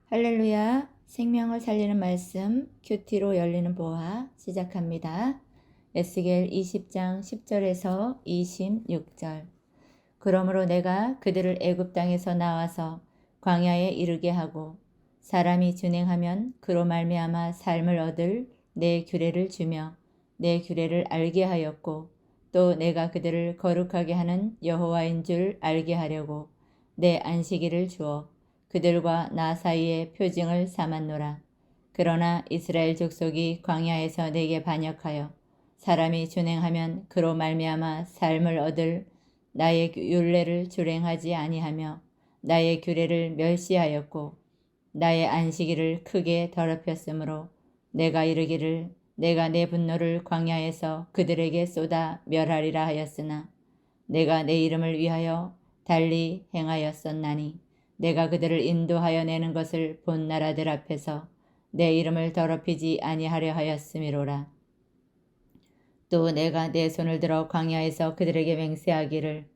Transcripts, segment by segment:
할렐루야. 생명을 살리는 말씀 큐티로 열리는 보화 시작합니다. 에스겔 20장 10절에서 26절. 그러므로 내가 그들을 애굽 땅에서 나와서 광야에 이르게 하고 사람이 준행하면 그로 말미암아 삶을 얻을 내 규례를 주며 내 규례를 알게 하였고 또 내가 그들을 거룩하게 하는 여호와인 줄 알게 하려고 내 안식일을 주어 그들과 나 사이에 표징을 삼았노라. 그러나 이스라엘 족속이 광야에서 내게 반역하여 사람이 준행하면 그로 말미암아 삶을 얻을 나의 율례를 준행하지 아니하며 나의 규례를 멸시하였고 나의 안식일을 크게 더럽혔으므로 내가 이르기를 내가 내 분노를 광야에서 그들에게 쏟아 멸하리라 하였으나 내가 내 이름을 위하여 달리 행하였었나니 내가 그들을 인도하여 내는 것을 본 나라들 앞에서 내 이름을 더럽히지 아니하려 하였음이로라. 또 내가 내 손을 들어 광야에서 그들에게 맹세하기를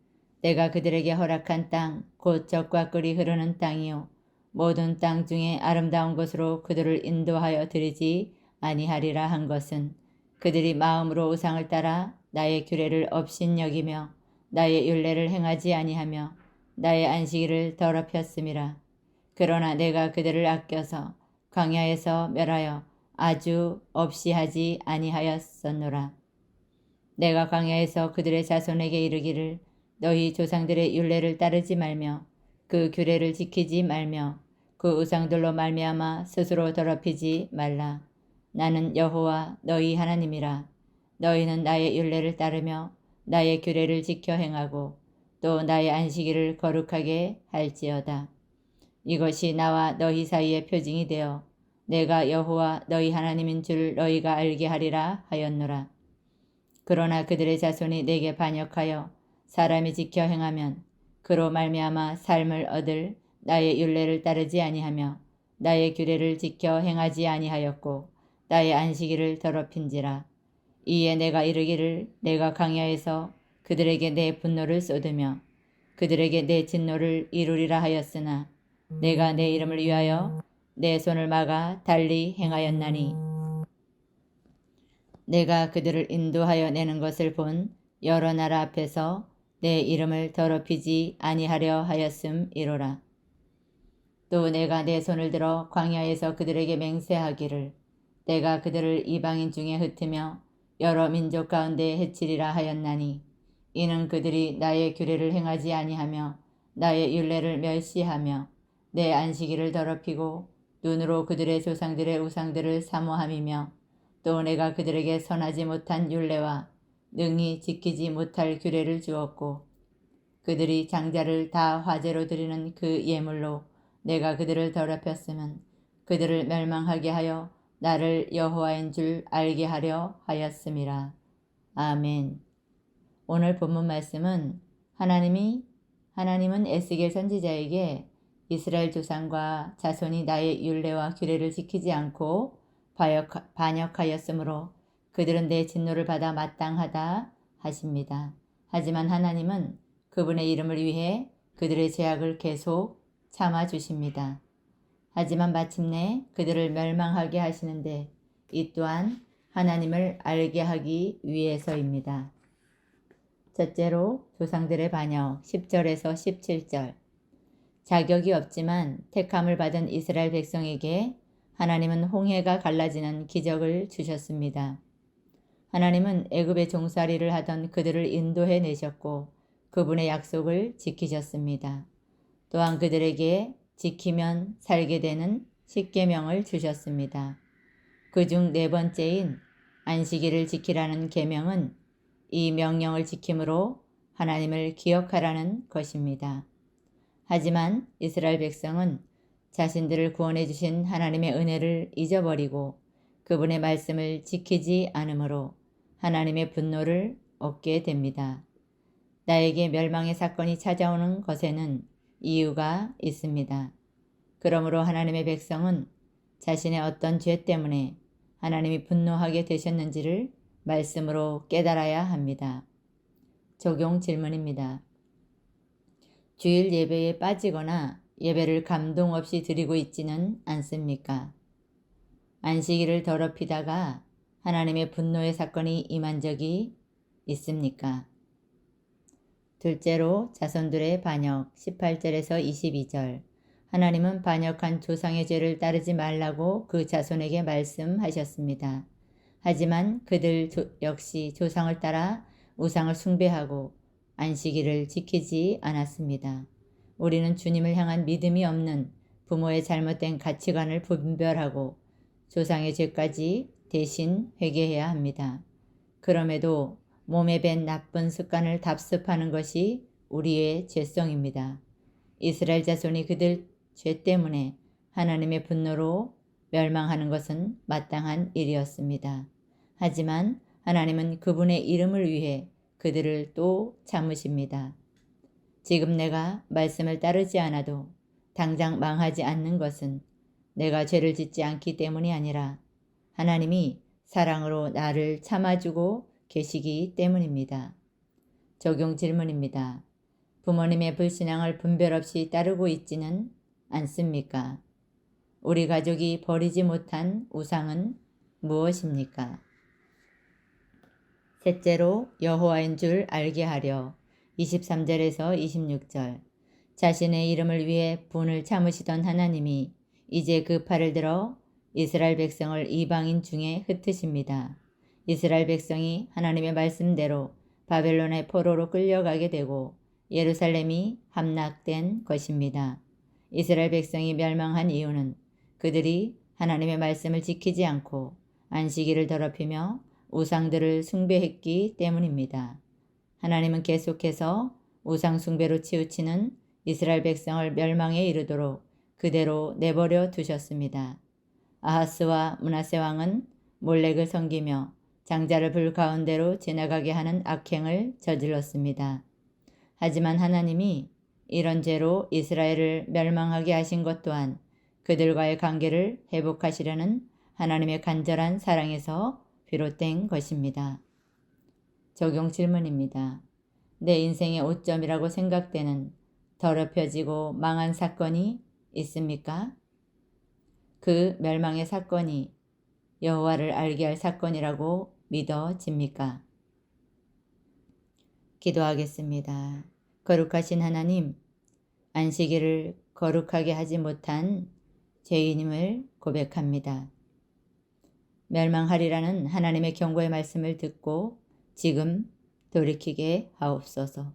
내가 그들에게 허락한 땅 곧 젖과 꿀이 흐르는 땅이요 모든 땅 중에 아름다운 곳으로 그들을 인도하여 드리지 아니하리라 한 것은 그들이 마음으로 우상을 따라 나의 규례를 업신여기며 나의 율례를 행하지 아니하며 나의 안식일을 더럽혔음이라. 그러나 내가 그들을 아껴서 광야에서 멸하여 아주 없이 하지 아니하였었노라. 내가 광야에서 그들의 자손에게 이르기를 너희 조상들의 율례를 따르지 말며 그 규례를 지키지 말며 그 우상들로 말미암아 스스로 더럽히지 말라. 나는 여호와 너희 하나님이라. 너희는 나의 율례를 따르며 나의 규례를 지켜 행하고 또 나의 안식일을 거룩하게 할지어다. 이것이 나와 너희 사이의 표징이 되어 내가 여호와 너희 하나님인 줄 너희가 알게 하리라 하였노라. 그러나 그들의 자손이 내게 반역하여 사람이 지켜 행하면 그로 말미암아 삶을 얻을 나의 율례를 따르지 아니하며 나의 규례를 지켜 행하지 아니하였고 나의 안식일을 더럽힌지라. 이에 내가 이르기를 내가 광야에서 그들에게 내 분노를 쏟으며 그들에게 내 진노를 이루리라 하였으나 내가 내 이름을 위하여 내 손을 막아 달리 행하였나니 내가 그들을 인도하여 내는 것을 본 여러 나라 앞에서 내 이름을 더럽히지 아니하려 하였음이로라. 또 내가 내 손을 들어 광야에서 그들에게 맹세하기를 내가 그들을 이방인 중에 흩으며 여러 민족 가운데 해치리라 하였나니 이는 그들이 나의 규례를 행하지 아니하며 나의 율례를 멸시하며 내 안식일을 더럽히고 눈으로 그들의 조상들의 우상들을 사모함이며 또 내가 그들에게 선하지 못한 율례와 능히 지키지 못할 규례를 주었고 그들이 장자를 다 화제로 드리는 그 예물로 내가 그들을 더럽혔으면 그들을 멸망하게 하여 나를 여호와인 줄 알게 하려 하였음이라. 아멘. 오늘 본문 말씀은 하나님은 에스겔 선지자에게 이스라엘 조상과 자손이 나의 율례와 규례를 지키지 않고 반역하였으므로 그들은 내 진노를 받아 마땅하다 하십니다. 하지만 하나님은 그분의 이름을 위해 그들의 죄악을 계속 참아주십니다. 하지만 마침내 그들을 멸망하게 하시는데 이 또한 하나님을 알게 하기 위해서입니다. 첫째로 조상들의 반역 10절에서 17절. 자격이 없지만 택함을 받은 이스라엘 백성에게 하나님은 홍해가 갈라지는 기적을 주셨습니다. 하나님은 애굽의 종살이를 하던 그들을 인도해 내셨고 그분의 약속을 지키셨습니다. 또한 그들에게 지키면 살게 되는 십계명을 주셨습니다. 그중 네 번째인 안식일을 지키라는 계명은 이 명령을 지킴으로 하나님을 기억하라는 것입니다. 하지만 이스라엘 백성은 자신들을 구원해 주신 하나님의 은혜를 잊어버리고 그분의 말씀을 지키지 않으므로 하나님의 분노를 얻게 됩니다. 나에게 멸망의 사건이 찾아오는 것에는 이유가 있습니다. 그러므로 하나님의 백성은 자신의 어떤 죄 때문에 하나님이 분노하게 되셨는지를 말씀으로 깨달아야 합니다. 적용 질문입니다. 주일 예배에 빠지거나 예배를 감동 없이 드리고 있지는 않습니까? 안식일을 더럽히다가 하나님의 분노의 사건이 임한 적이 있습니까? 둘째로 자손들의 반역 18절에서 22절. 하나님은 반역한 조상의 죄를 따르지 말라고 그 자손에게 말씀하셨습니다. 하지만 그들 역시 조상을 따라 우상을 숭배하고 안식일을 지키지 않았습니다. 우리는 주님을 향한 믿음이 없는 부모의 잘못된 가치관을 분별하고 조상의 죄까지 대신 회개해야 합니다. 그럼에도 몸에 밴 나쁜 습관을 답습하는 것이 우리의 죄성입니다. 이스라엘 자손이 그들 죄 때문에 하나님의 분노로 멸망하는 것은 마땅한 일이었습니다. 하지만 하나님은 그분의 이름을 위해 그들을 또 참으십니다. 지금 내가 말씀을 따르지 않아도 당장 망하지 않는 것은 내가 죄를 짓지 않기 때문이 아니라 하나님이 사랑으로 나를 참아주고 계시기 때문입니다. 적용 질문입니다. 부모님의 불신앙을 분별 없이 따르고 있지는 않습니까? 우리 가족이 버리지 못한 우상은 무엇입니까? 셋째로 여호와인 줄 알게 하려 23절에서 26절. 자신의 이름을 위해 분을 참으시던 하나님이 이제 그 팔을 들어 이스라엘 백성을 이방인 중에 흩으십니다. 이스라엘 백성이 하나님의 말씀대로 바벨론의 포로로 끌려가게 되고 예루살렘이 함락된 것입니다. 이스라엘 백성이 멸망한 이유는 그들이 하나님의 말씀을 지키지 않고 안식일을 더럽히며 우상들을 숭배했기 때문입니다. 하나님은 계속해서 우상 숭배로 치우치는 이스라엘 백성을 멸망에 이르도록 그대로 내버려 두셨습니다. 아하스와 므낫세 왕은 몰렉을 섬기며 장자를 불 가운데로 지나가게 하는 악행을 저질렀습니다. 하지만 하나님이 이런 죄로 이스라엘을 멸망하게 하신 것 또한 그들과의 관계를 회복하시려는 하나님의 간절한 사랑에서 비롯된 것입니다. 적용 질문입니다. 내 인생의 오점이라고 생각되는 더럽혀지고 망한 사건이 있습니까? 그 멸망의 사건이 여호와를 알게 할 사건이라고 믿어집니까? 기도하겠습니다. 거룩하신 하나님, 안식일을 거룩하게 하지 못한 죄인임을 고백합니다. 멸망하리라는 하나님의 경고의 말씀을 듣고 지금 돌이키게 하옵소서.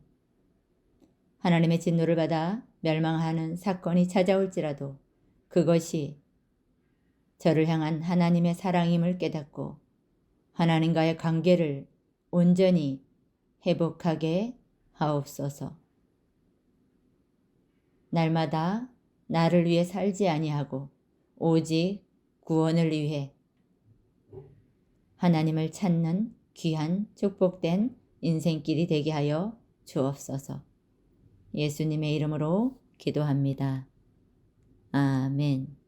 하나님의 진노를 받아 멸망하는 사건이 찾아올지라도 그것이 저를 향한 하나님의 사랑임을 깨닫고 하나님과의 관계를 온전히 회복하게 하옵소서. 날마다 나를 위해 살지 아니하고 오직 구원을 위해 하나님을 찾는 귀한 축복된 인생길이 되게 하여 주옵소서. 예수님의 이름으로 기도합니다. 아멘.